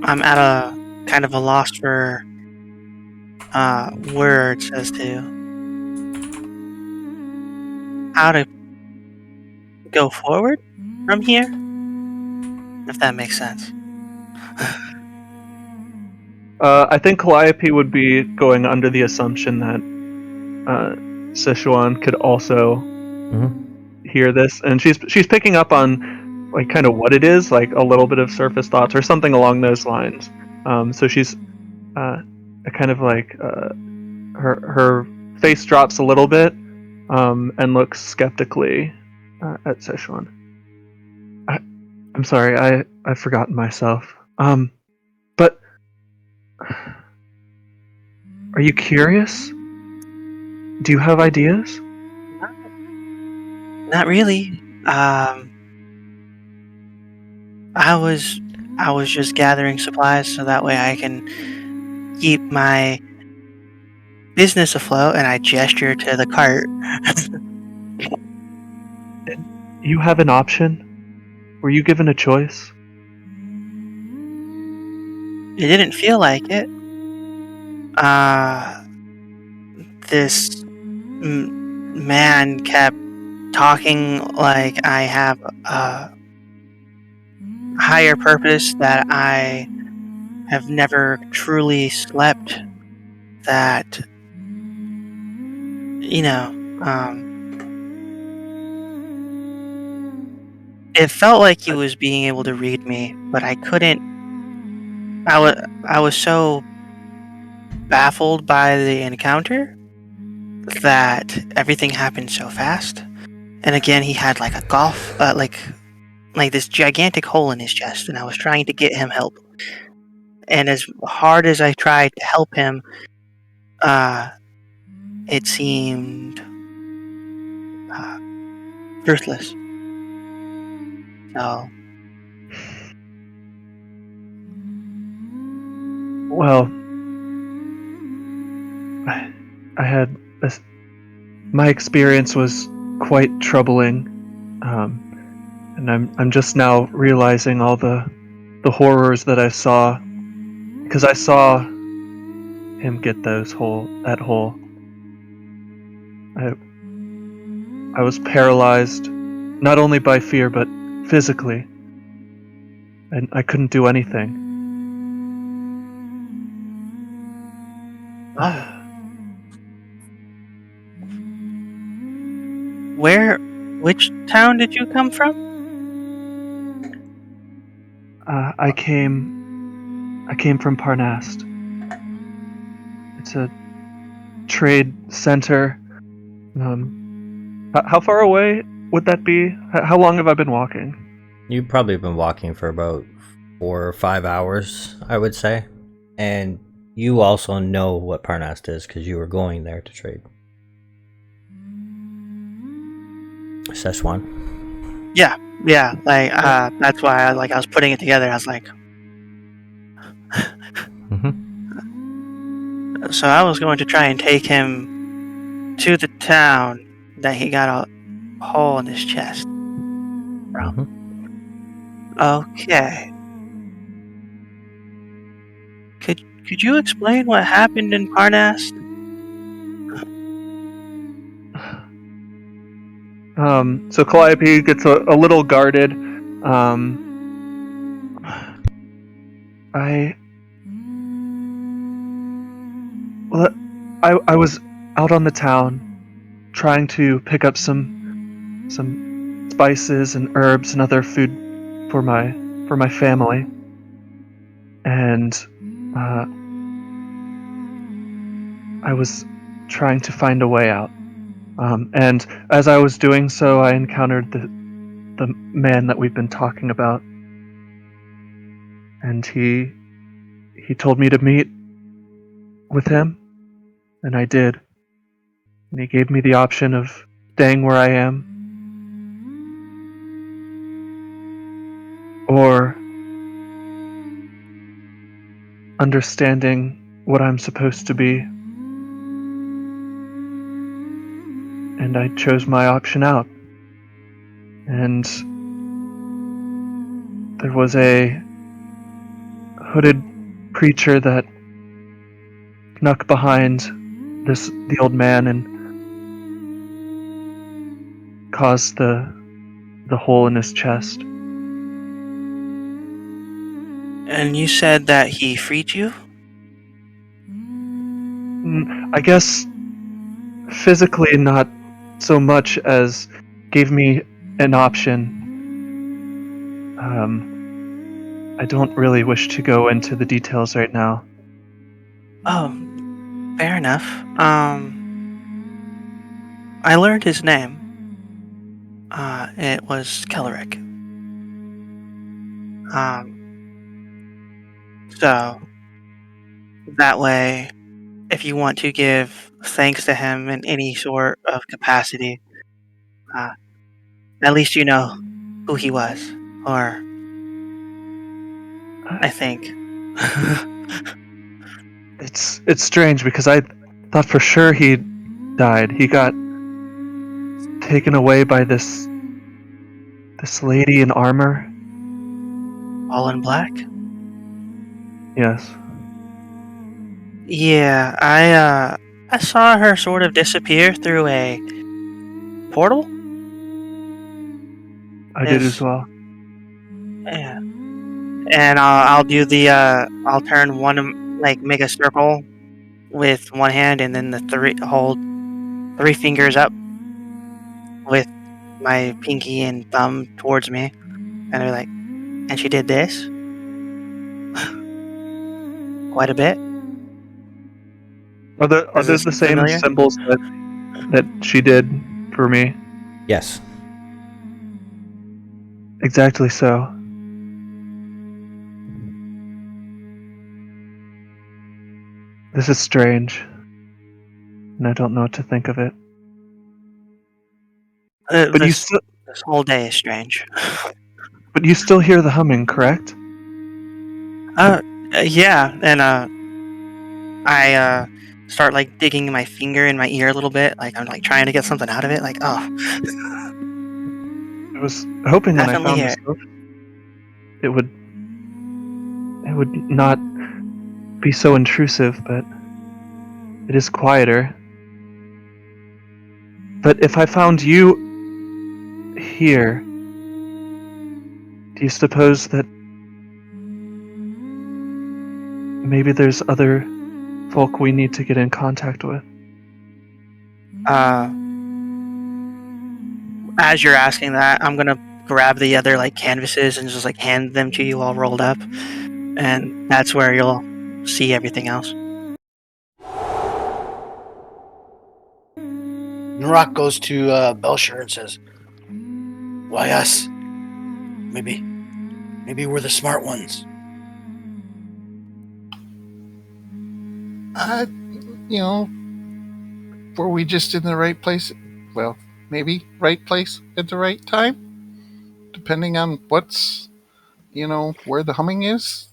I'm at a kind of a loss for words as to how to go forward from here, if that makes sense. I think Calliope would be going under the assumption that Sichuan could also hear this, and she's picking up on like kind of what it is, like a little bit of surface thoughts or something along those lines. So she's kind of like her face drops a little bit, and looks skeptically at Sichuan. I'm sorry, I've forgotten myself. But are you curious? Do you have ideas? Not really. I was just gathering supplies so that way I can keep my business afloat, and I gesture to the cart. You have an option? Were you given a choice? It didn't feel like it. This man kept talking like I have a higher purpose, that I have never truly slept, that, it felt like he was being able to read me, but I couldn't. I was so baffled by the encounter that everything happened so fast. And again, he had like a golf, like this gigantic hole in his chest, and I was trying to get him help. And as hard as I tried to help him, it seemed truthless. So, Well, I had my experience was quite troubling, and I'm just now realizing all the horrors that I saw, because I saw him get that hole. I was paralyzed, not only by fear but physically, and I couldn't do anything. which town did you come from? I came from Parnast. It's a trade center. How far away would that be? How long have I been walking? You've probably been walking for about 4 or 5 hours, I would say. And you also know what Parnast is because you were going there to trade. Szechuan. Yeah. That's why I was putting it together. I was like, So I was going to try and take him to the town that he got a hole in his chest from. Okay. Could you explain what happened in Parnast? So Calliope gets a little guarded. I was out on the town trying to pick up some spices and herbs and other food for my family, and I was trying to find a way out. And as I was doing so, I encountered the man that we've been talking about, and he told me to meet with him, and I did. And he gave me the option of staying where I am, or understanding what I'm supposed to be. And I chose my option out. And there was a hooded creature that snuck behind the old man and caused the hole in his chest. And you said that he freed you? I guess physically not so much as gave me an option. I don't really wish to go into the details right now. Oh, Fair enough. I learned his name. It was Kellerick. So that way, if you want to give thanks to him in any sort of capacity, uh, at least you know who he was, or I think. It's strange because I thought for sure he died. He got taken away by this lady in armor. All in black? Yes. Yeah, I saw her sort of disappear through a portal. I did as Is well. Yeah, and I'll do the I'll turn one make a circle with one hand, and then hold 3 fingers up with my pinky and thumb towards me, and they're like, and she did this quite a bit. Are Does those this the seem same familiar? symbols that she did for me? Yes. Exactly so. This is strange, and I don't know what to think of it. But you This still, whole day is strange. hear the humming, correct? Yeah, and I start like digging my finger in my ear a little bit, like I'm like trying to get something out of it. Like, oh, I was hoping when I definitely found hear this it. book, it would not be so intrusive, but it is quieter. But if I found you here, do you suppose that maybe there's other folk we need to get in contact with? As you're asking that, I'm gonna grab the other like canvases and just like hand them to you all rolled up, and that's where you'll see everything else. Narak goes to Belcher and says, "Why us? Maybe we're the smart ones." You know, were we just in the right place? Well, maybe right place at the right time, depending on what's, where the humming is.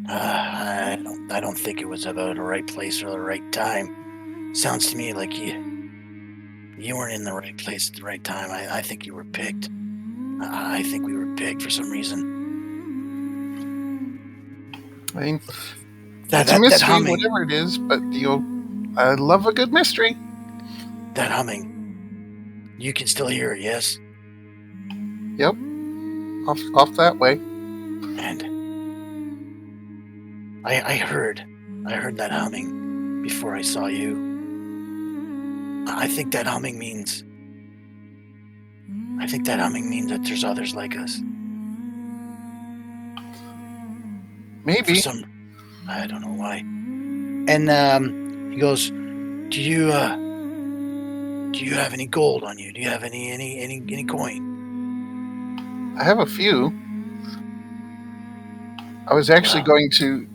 I don't think it was about the right place or the right time. Sounds to me like you weren't in the right place at the right time. I think you were picked. I think we were picked for some reason. I mean, That it's a mystery, humming. whatever it is, but I love a good mystery. That humming. You can still hear it, yes? Yep. Off that way. And I heard that humming before I saw you. I think that humming means that there's others like us. Maybe. I don't know why. And he goes, "Do you have any gold on you? Do you have any coin?" I have a few. I was actually going to,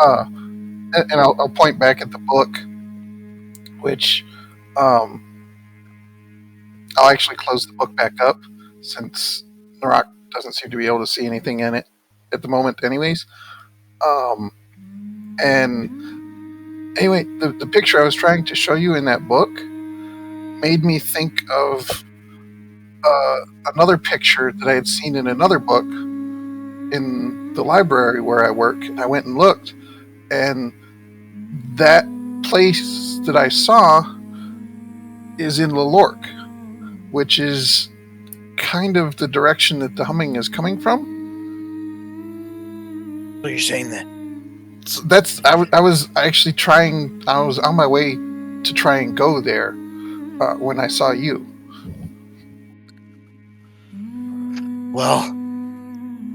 and I'll point back at the book, which I'll actually close the book back up since Narak doesn't seem to be able to see anything in it at the moment, anyways. And anyway, the picture I was trying to show you in that book made me think of another picture that I had seen in another book in the library where I work. And I went and looked, and that place that I saw is in Lelork, which is kind of the direction that the humming is coming from. So you're saying that? So I was actually trying. I was on my way to try and go there when I saw you. Well,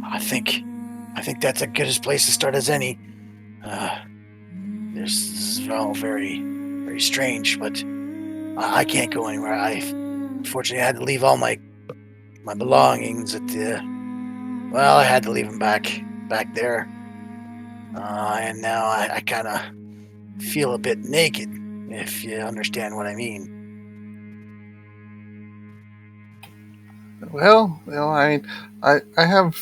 I think that's as good a place to start as any. This is all very, very strange, but I can't go anywhere. Unfortunately, I had to leave all my belongings at the. Well, I had to leave them back there, and now I kind of feel a bit naked, if you understand what I mean. Well, I have,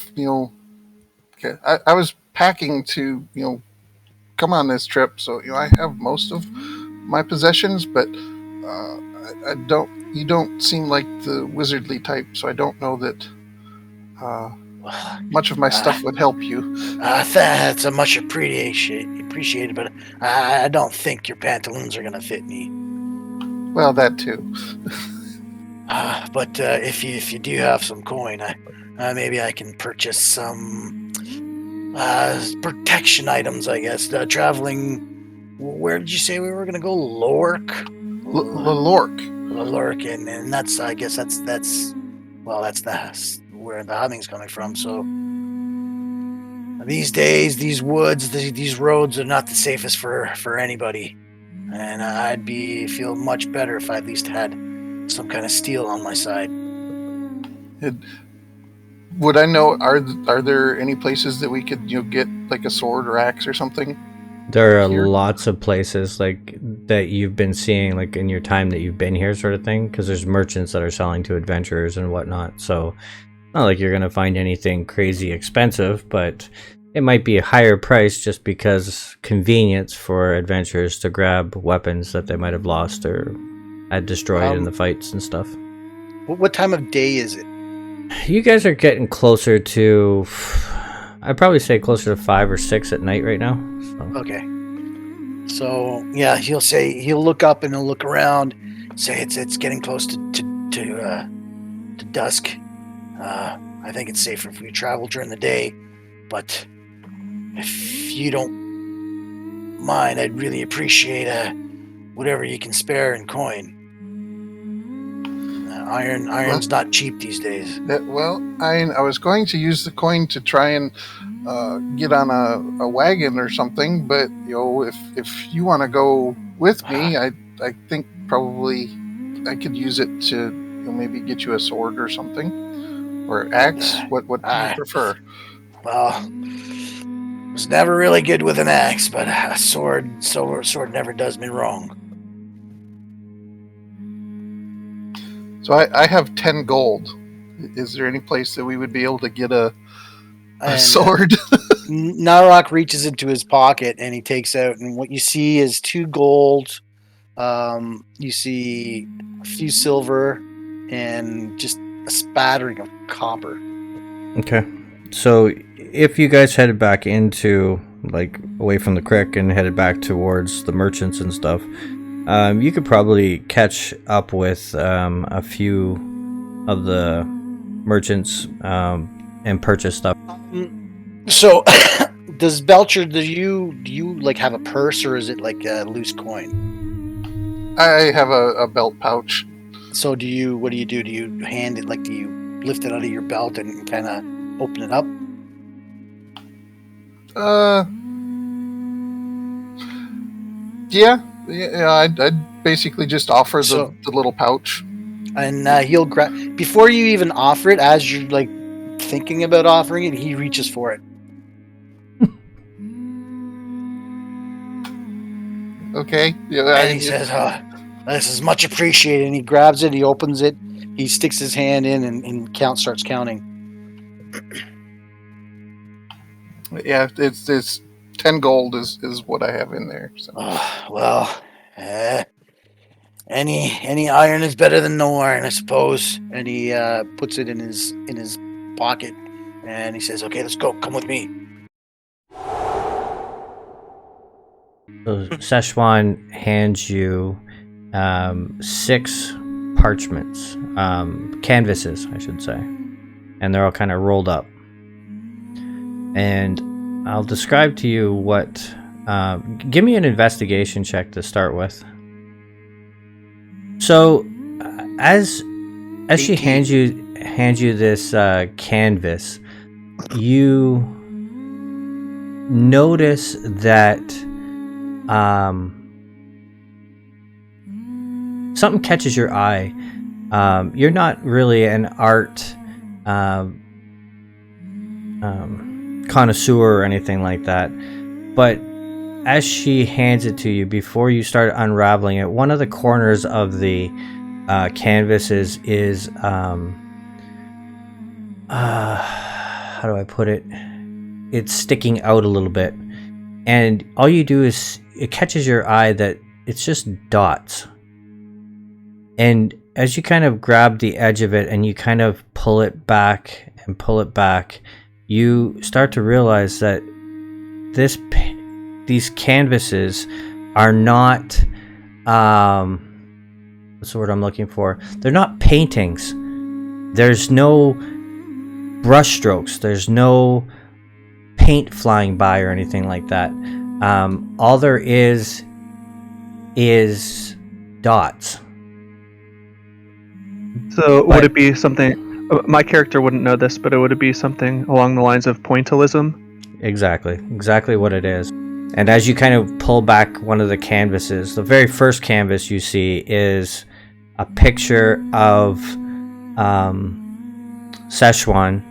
okay, I was packing to, come on this trip, so I have most of my possessions, but I don't. You don't seem like the wizardly type, so I don't know that much of my stuff would help you. That's a much appreciated, but I don't think your pantaloons are gonna fit me. Well, that too. But if you do have some coin, maybe I can purchase some protection items. I guess traveling. Where did you say we were gonna go? Lork. Lork, and that's I guess that's where the humming's coming from. So these days, these woods, these roads are not the safest for anybody, and I'd feel much better if I at least had some kind of steel on my side. Would I know? Are there any places that we could get like a sword or axe or something? There are Here? lots of places like that you've been seeing, like in your time that you've been here, sort of thing. Because there's merchants that are selling to adventurers and whatnot. So, not like you're gonna find anything crazy expensive, but it might be a higher price just because convenience for adventurers to grab weapons that they might have lost or had destroyed in the fights and stuff. What time of day is it? You guys are getting closer to, I'd probably say closer to 5 or 6 at night right now. So. Okay. So yeah, he'll look up and he'll look around, say it's getting close to dusk. I think it's safer if we travel during the day, but if you don't mind, I'd really appreciate whatever you can spare in coin. Iron's not cheap these days. I was going to use the coin to try and get on a wagon or something, but if you want to go with me, I think probably I could use it to maybe get you a sword or something, or axe. What do you prefer? Well, was never really good with an axe, but a sword never does me wrong. So I have 10 gold. Is there any place that we would be able to get a sword? Narok reaches into his pocket and he takes out, and what you see is 2 gold. You see a few silver and just a spattering of copper. Okay. So if you guys headed back into, like, away from the creek and headed back towards the merchants and stuff, you could probably catch up with a few of the merchants and purchase stuff. So, does Belcher? Do you like have a purse, or is it like a loose coin? I have a belt pouch. So, what do you do? Do you hand it, like, do you lift it out of your belt and kind of open it up? Yeah. I'd basically just offer the little pouch. And he'll grab, before you even offer it, as you're like thinking about offering it, he reaches for it. Okay. Yeah. And he says, "This is much appreciated." And he grabs it, he opens it, he sticks his hand in, and starts counting. Yeah, it's 10 gold is what I have in there. So. Any iron is better than no iron, I suppose. And he puts it in his pocket, and he says, "Okay, let's go. Come with me." So Szechuan hands you 6 parchments, canvases, I should say, and they're all kind of rolled up. And I'll describe to you what. Give me an investigation check to start with. So, as she hands you this canvas, you notice that something catches your eye. You're not really an art connoisseur or anything like that, but as she hands it to you, before you start unraveling it, one of the corners of the canvas is how do I put it? It's sticking out a little bit, and all you do is it catches your eye that it's just dots. And as you kind of grab the edge of it and you kind of pull it back and pull it back, you start to realize that these canvases are not what's the word I'm looking for? They're not paintings. There's no brush strokes. There's no paint flying by or anything like that. All there is dots. So would it be something? My character wouldn't know this, but would it be something along the lines of pointillism? Exactly what it is. And as you kind of pull back one of the canvases, the very first canvas you see is a picture of Szechuan,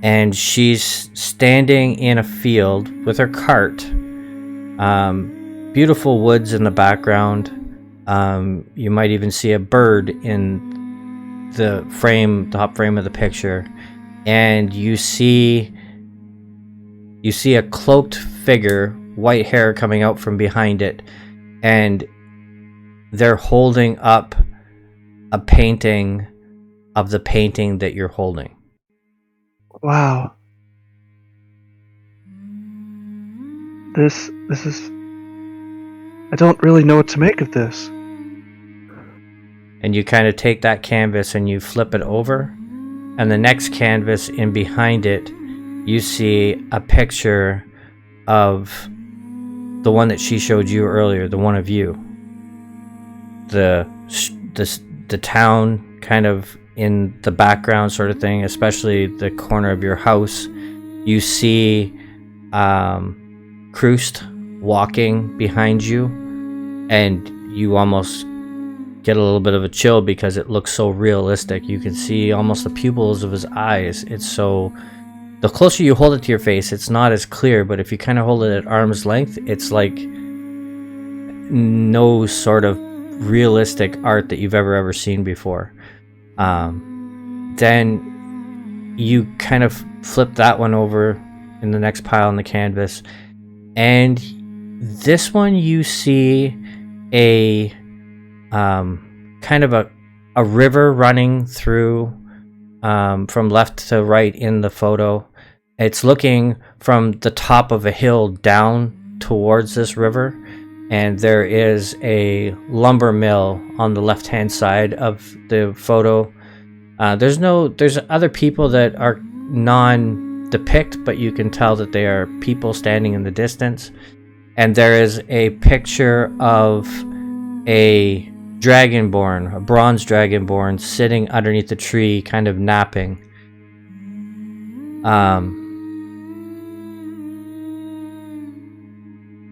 and she's standing in a field with her cart. Beautiful woods in the background. You might even see a bird in the top frame of the picture, and you see a cloaked figure, white hair coming out from behind it, and they're holding up a painting of the painting that you're holding. Wow. This is... I don't really know what to make of this. And you kind of take that canvas and you flip it over, and the next canvas in behind it, you see a picture of the one that she showed you earlier, the one of you. The town kind of in the background sort of thing, especially the corner of your house. You see Krust walking behind you, and you almost get a little bit of a chill because it looks so realistic. You can see almost the pupils of his eyes. It's so... The closer you hold it to your face, it's not as clear, but if you kind of hold it at arm's length, it's like no sort of realistic art that you've ever seen before. Then you kind of flip that one over in the next pile on the canvas, and this one you see a kind of a river running through from left to right in the photo. It's looking from the top of a hill down towards this river, and there is a lumber mill on the left hand side of the photo. There's other people that are non-depict, but you can tell that they are people standing in the distance. And there is a picture of a dragonborn, a bronze dragonborn, sitting underneath the tree, kind of napping.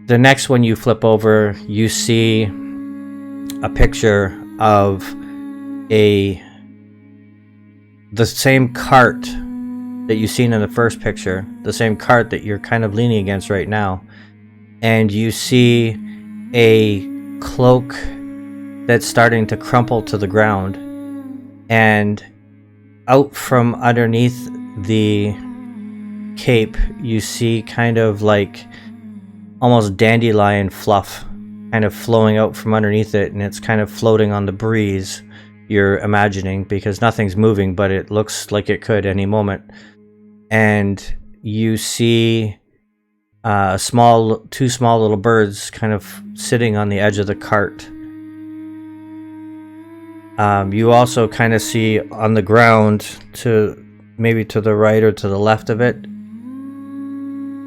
The next one you flip over, you see a picture of the same cart that you've seen in the first picture, the same cart that you're kind of leaning against right now, and you see a cloak that's starting to crumple to the ground, and out from underneath the cape you see kind of like almost dandelion fluff kind of flowing out from underneath it, and it's kind of floating on the breeze, you're imagining, because nothing's moving, but it looks like it could any moment. And you see two small little birds kind of sitting on the edge of the cart. You also kind of see on the ground, maybe to the right or to the left of it,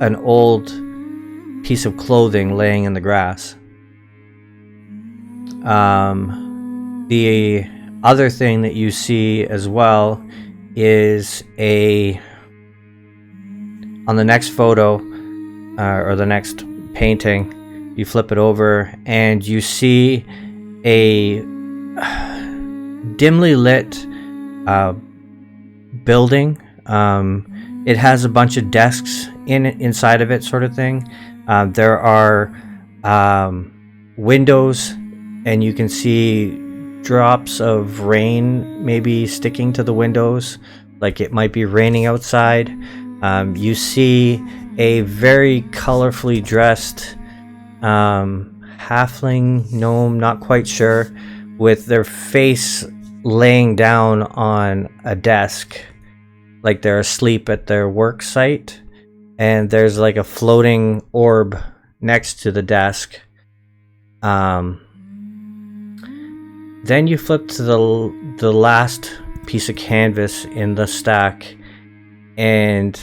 an old piece of clothing laying in the grass. The other thing that you see as well is on the next photo, or the next painting. You flip it over and you see a dimly lit building. It has a bunch of desks inside of it, sort of thing. There are windows, and you can see drops of rain maybe sticking to the windows, like it might be raining outside. You see a very colorfully dressed halfling gnome, not quite sure, with their face laying down on a desk, like they're asleep at their work site, and there's like a floating orb next to the desk. Then you flip to the last piece of canvas in the stack, and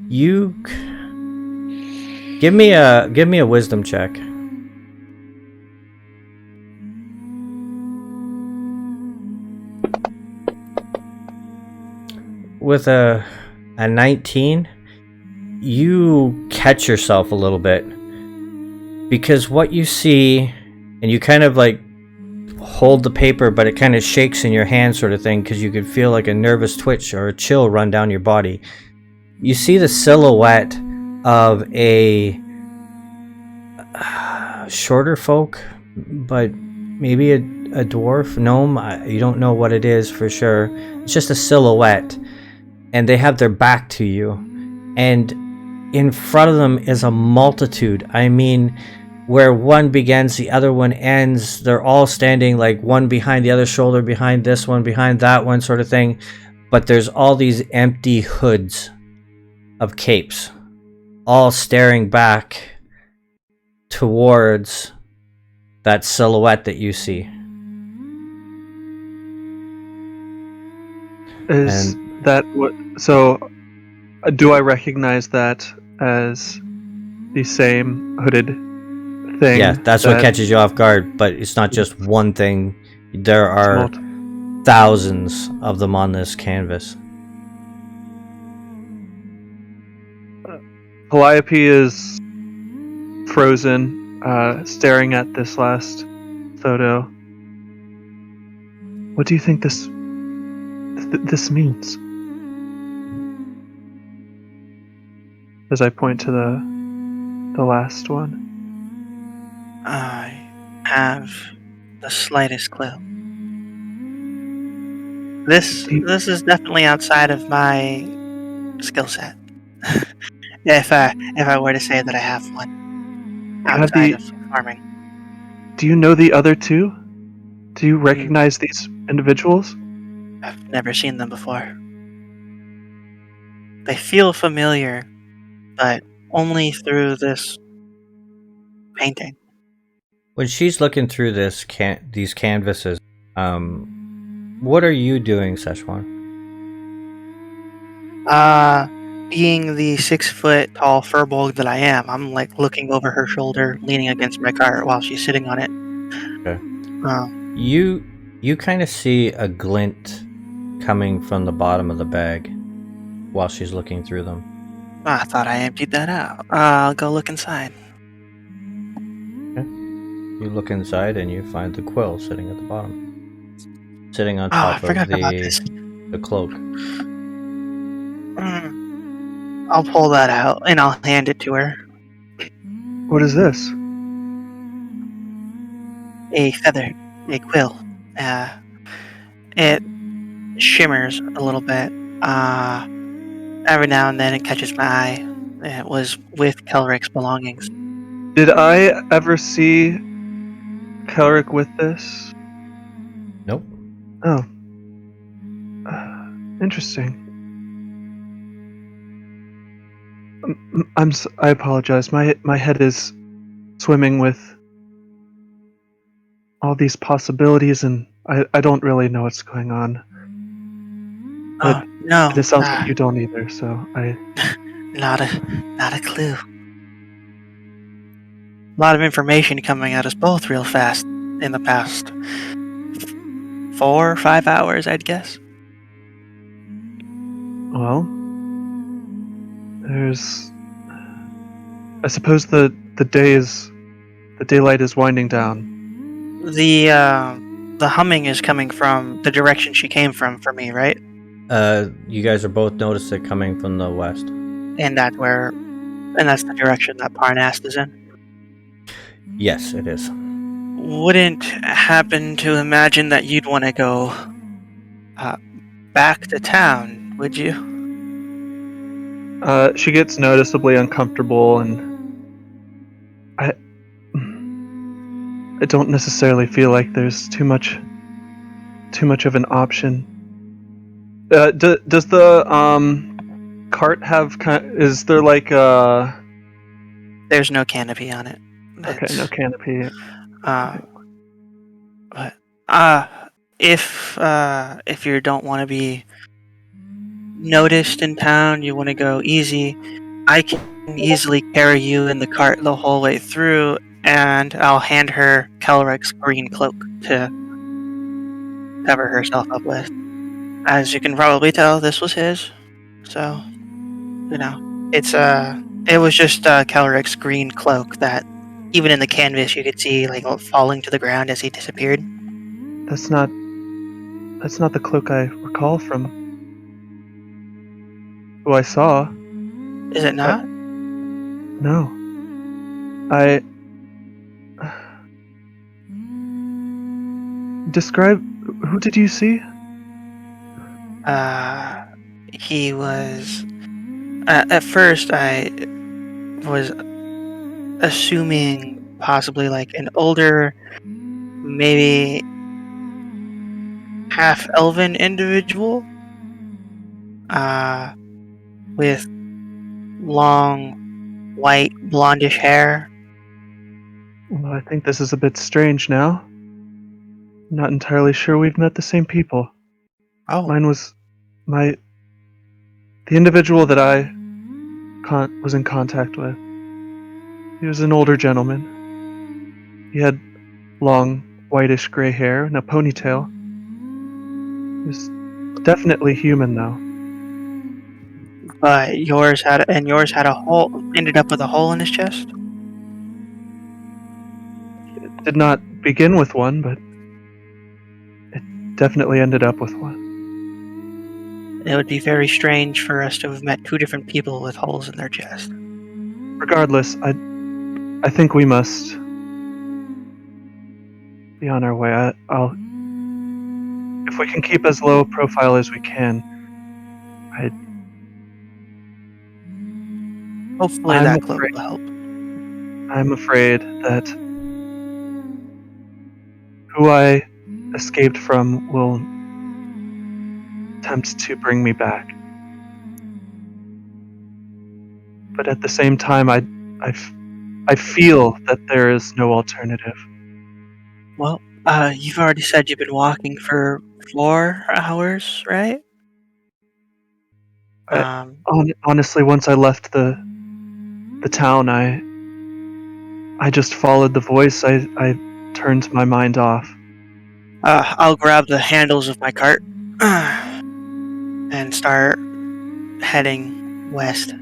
you give me a wisdom check. With a 19, you catch yourself a little bit, because what you see, and you kind of like hold the paper, but it kind of shakes in your hand, sort of thing, because you could feel like a nervous twitch or a chill run down your body. You see the silhouette of a shorter folk, but maybe a dwarf gnome. You don't know what it is for sure. It's just a silhouette, and they have their back to you, and in front of them is a multitude. I mean, where one begins, the other one ends. They're all standing like one behind the other shoulder, behind this one, behind that one, sort of thing. But there's all these empty hoods of capes, all staring back towards that silhouette that you see. Is that what? So, do I recognize that as the same hooded thing? Yeah, that's what catches you off guard. But it's not just one thing. There are thousands of them on this canvas. Calliope is frozen, staring at this last photo. What do you think this means? As I point to the last one. I have the slightest clue. This is definitely outside of my skill set. if I were to say that I have one outside of farming. Do you know the other two? Do you recognize these individuals? I've never seen them before. They feel familiar, but only through this painting. When she's looking through these canvases, what are you doing, Szechuan? Being the 6-foot tall furbolg that I am, I'm like looking over her shoulder, leaning against my cart while she's sitting on it. Okay. You kind of see a glint coming from the bottom of the bag while she's looking through them. I thought I emptied that out. I'll go look inside. Okay. You look inside and you find the quill sitting at the bottom, sitting on top of the cloak. I'll pull that out and I'll hand it to her. What is this? A feather, a quill. It shimmers a little bit. Every now and then it catches my eye. It was with Kelric's belongings. Did I ever see Kelric with this? Nope. Oh. Interesting. I apologize. My head is swimming with all these possibilities, and I don't really know what's going on. But no. it sounds like you don't either, so I... Not a clue. A lot of information coming at us both real fast in the past 4 or 5 hours, I'd guess. Well, there's I suppose the daylight is winding down. The humming is coming from the direction she came from for me, right? You guys are both noticed it coming from the west. And that's the direction that Parnast is in. Yes, it is. Wouldn't happen to imagine that you'd want to go back to town, would you? She gets noticeably uncomfortable, and I don't necessarily feel like there's too much of an option. Does the cart have is there like There's no canopy on it. okay, no canopy. But if you don't want to be noticed in town, you want to go easy, I can easily carry you in the cart the whole way through, and I'll hand her Kelrick's green cloak to cover herself up with. As you can probably tell, this was his, so it was just Kelrick's green cloak that even in the canvas you could see like falling to the ground as he disappeared. That's not the cloak I recall from who I saw. Is it not? No. I describe, who did you see? He was. At first, I was assuming possibly like an older, maybe half elven individual, with long, white, blondish hair. Well, I think this is a bit strange now. Not entirely sure we've met the same people. Oh, Mine was the individual that I was in contact with. He was an older gentleman. He had long, whitish gray hair and a ponytail. He was definitely human, though. but yours had a hole. Ended up with a hole in his chest. It did not begin with one, but it definitely ended up with one. It would be very strange for us to have met two different people with holes in their chest. Regardless, I think we must be on our way. If we can keep as low profile as we can, Hopefully I'm that cloak afraid- will help. I'm afraid that who I escaped from will attempt to bring me back. But at the same time, I feel that there is no alternative. Well, you've already said you've been walking for 4 hours, right? Honestly, once I left the town, I just followed the voice. I turned my mind off. I'll grab the handles of my cart and start heading west.